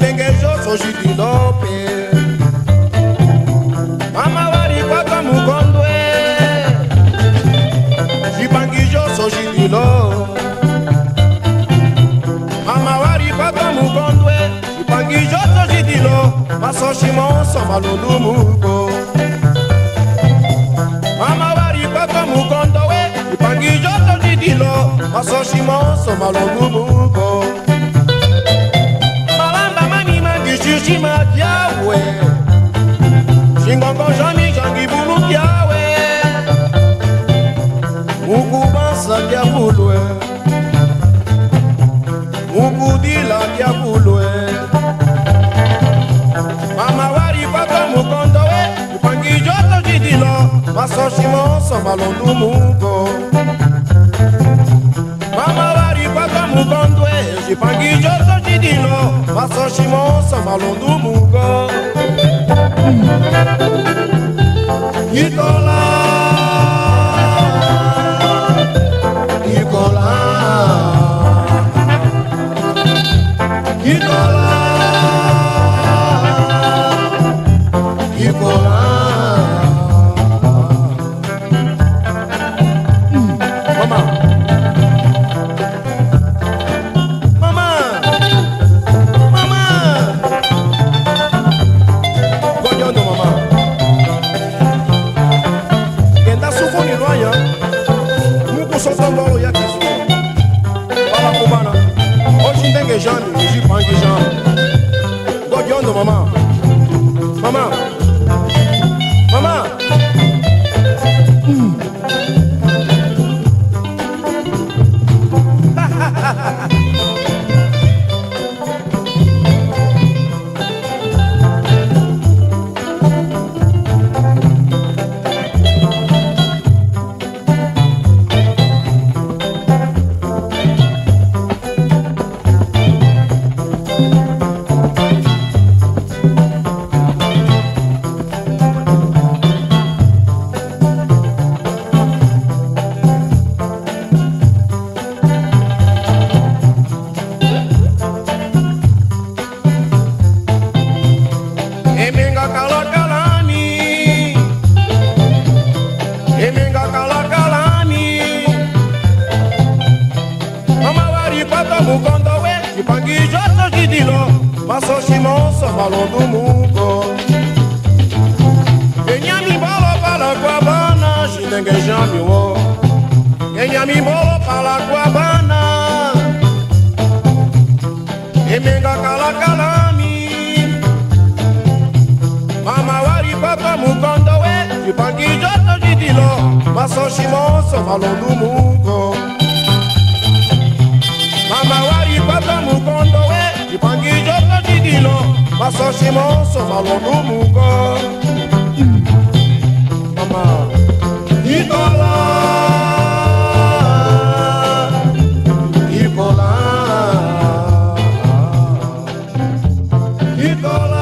Shindengejo Sojiti Lope Mama wari kwaka mukondwe Jipangijo Sojiti Lo Mama wari kwaka mukondwe Jipangijo Sojiti Lo Maso Shimon Somalundu Muko Mama wari kwaka mukondwe Jipangijo Sojiti Lo Maso Shimon Somalundu Muko Shima Kiawe Shingongo Jami Jangi Bulu Kiawe Mukubansa Kiabulwe Mukudila Kiabulwe Mama wari kwaka mukondowe Upangi joto jidilo Maso Shimon Somalundu Muko Mama wari kwaka mukondwe Jipangi joto jidilo Maso Shimon Somalundu Muko Ikola Ikola Ikola Ikola Jami, Jipangi Jami. Godiondo, mamá. Mamá. Mamá. Jipangi joto jidilo Maso Shimon Somalundu Muko Kenyami bolo pala kwabana Shinenge jami wo Kenyami bolo pala kwabana Emenga kala kalami Mama wari papa mukondo we Jipangi joto jidilo Maso Shimon Somalundu Muko Mama wari papa mukondo we Jipangi joto jidilo Maso Shimon Somalundu Muko Mama Ikola Ikola Ikola